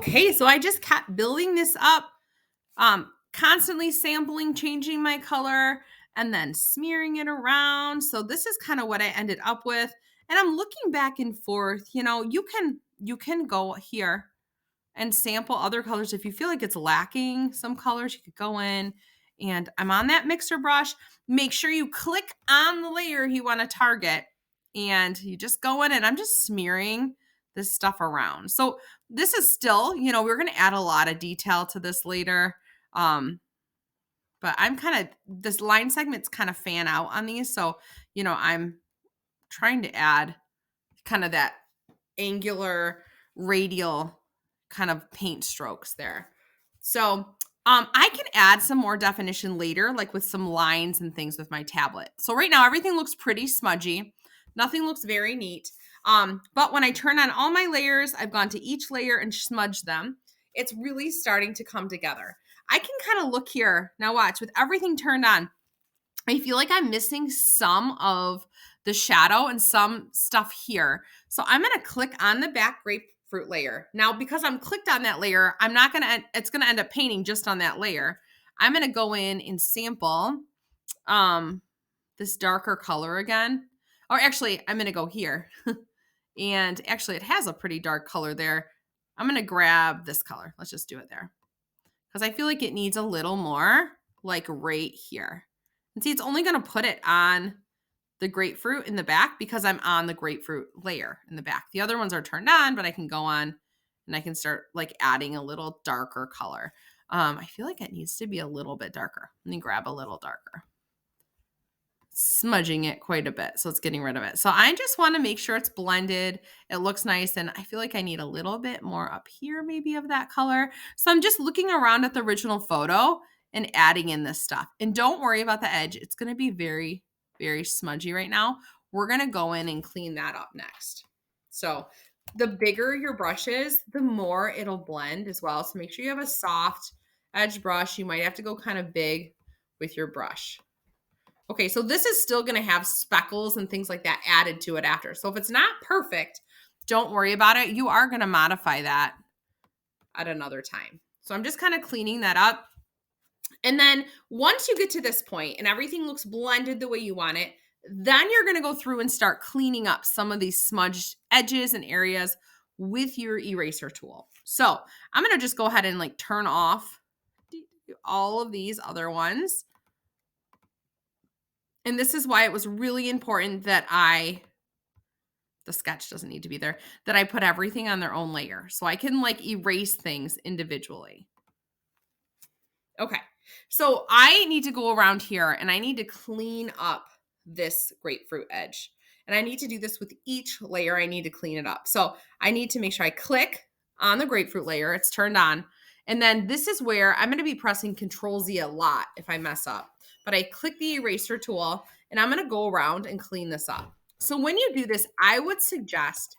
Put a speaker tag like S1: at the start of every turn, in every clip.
S1: Okay, so I just kept building this up, constantly sampling, changing my color, and then smearing it around. So this is kind of what I ended up with. And I'm looking back and forth. You can go here and sample other colors. If you feel like it's lacking some colors, you could go in. And I'm on that mixer brush. Make sure you click on the layer you want to target. And you just go in and I'm just smearing this stuff around. So this is still, we're going to add a lot of detail to this later. But I'm this line segments kind of fan out on these. So, I'm trying to add kind of that angular radial kind of paint strokes there. So I can add some more definition later, like with some lines and things with my tablet. So right now everything looks pretty smudgy. Nothing looks very neat. But when I turn on all my layers, I've gone to each layer and smudged them. It's really starting to come together. I can kind of look here. Now watch, with everything turned on, I feel like I'm missing some of the shadow and some stuff here. So I'm going to click on the back grapefruit layer. Now, because I'm clicked on that layer, it's going to end up painting just on that layer. I'm going to go in and sample this darker color again. Or actually, I'm going to go here. And actually, it has a pretty dark color there. I'm going to grab this color. Let's just do it there. Because I feel like it needs a little more, like right here. And see, it's only going to put it on the grapefruit in the back because I'm on the grapefruit layer in the back. The other ones are turned on, but I can go on and I can start like adding a little darker color. I feel like it needs to be a little bit darker. Let me grab a little darker. Smudging it quite a bit, so it's getting rid of it. So I just want to make sure it's blended. It looks nice, and I feel like I need a little bit more up here maybe of that color. So I'm just looking around at the original photo and adding in this stuff. And don't worry about the edge. It's going to be very, very smudgy right now. We're going to go in and clean that up next. So the bigger your brush is, the more it'll blend as well. So make sure you have a soft edge brush. You might have to go kind of big with your brush. Okay, so this is still going to have speckles and things like that added to it after. So if it's not perfect, don't worry about it. You are going to modify that at another time. So I'm just kind of cleaning that up. And then once you get to this point and everything looks blended the way you want it, then you're going to go through and start cleaning up some of these smudged edges and areas with your eraser tool. So I'm going to just go ahead and like turn off all of these other ones. And this is why it was really important that the sketch doesn't need to be there, that I put everything on their own layer. So I can like erase things individually. Okay, so I need to go around here and I need to clean up this grapefruit edge. And I need to do this with each layer. I need to clean it up. So I need to make sure I click on the grapefruit layer. It's turned on. And then this is where I'm going to be pressing Control-Z a lot if I mess up. But I click the eraser tool and I'm going to go around and clean this up. So when you do this, I would suggest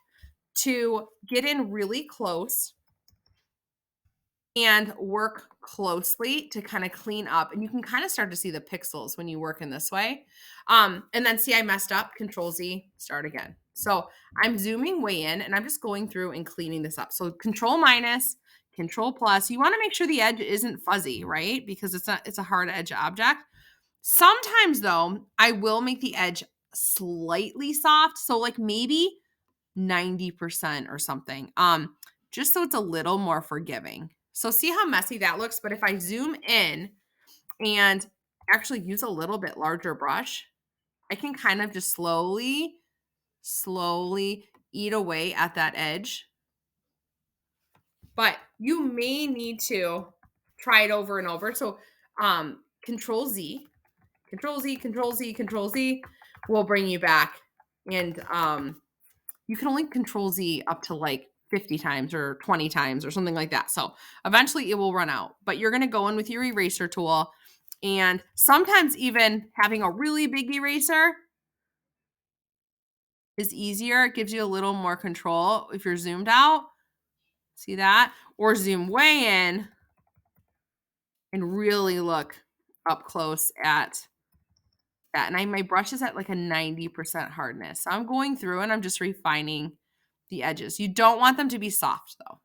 S1: to get in really close and work closely to kind of clean up. And you can kind of start to see the pixels when you work in this way. And then see, I messed up, Control-Z, start again. So I'm zooming way in and I'm just going through and cleaning this up. So Control minus, Control plus, you want to make sure the edge isn't fuzzy, right? Because it's a hard edge object. Sometimes though, I will make the edge slightly soft. So like maybe 90% or something, just so it's a little more forgiving. So see how messy that looks? But if I zoom in and actually use a little bit larger brush, I can kind of just slowly eat away at that edge. But you may need to try it over and over. So Control-Z, Control-Z, Control-Z, Control-Z will bring you back. And you can only Control-Z up to like 50 times or 20 times or something like that. So eventually it will run out, but you're going to go in with your eraser tool, and sometimes even having a really big eraser is easier. It gives you a little more control if you're zoomed out. See that? Or zoom way in and really look up close at that. And my brush is at like a 90% hardness. So I'm going through and I'm just refining the edges. You don't want them to be soft though.